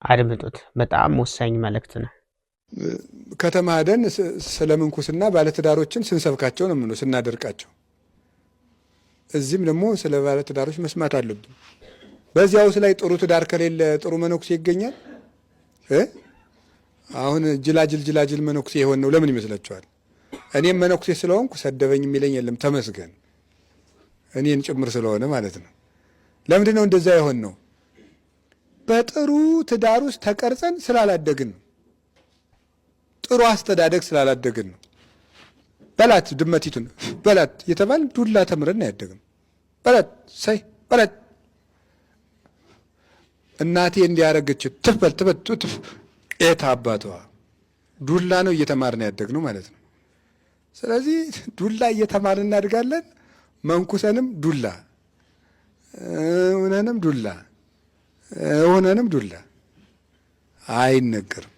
አድምጡት። በጣም ወሳኝ መልእክት ነው። ከተማ ሄደን ስለምንኩስና ባለትዳሮችን ስንሰብካቸው ነው ምን ስናደርቃቸው። እዚህም ደግሞ ስለ ባለትዳሮች መስማት አለብን። በዚያውስ ላይ ጥሩ ትዳር ከሌለ ጥሩ መነኩሴ ይገኛል? አሁን ጅላጅል መነኩሴ የሆን ነው ለምን ይመስላችኋል? እኔም መነኩሴ ስለሆንኩ ሰደበኝ የሚለኝ የለም፣ ተመስገን። እኔን ጭምር ስለሆነ ማለት ነው። ለምንድን ነው እንደዛ የሆን ነው? በጥሩ ትዳር ውስጥ ተቀርጸን ስላላደግን ነው። ጥሩ አስተዳደግ ስላላደግን ነው። በላት ድመቲቱን በላት የተባል ዱላ ተምረን ያደግን። በላት ሳይ በላት እናቴ እንዲያረገች ትፈል ትፈት ኤታ አባቷ ዱላ ነው እየተማርን ያደግነው ማለት ነው። ስለዚህ ዱላ እየተማርን እናድጋለን። መንኩሰንም ዱላ ሆነንም ዱላ አይነገርም።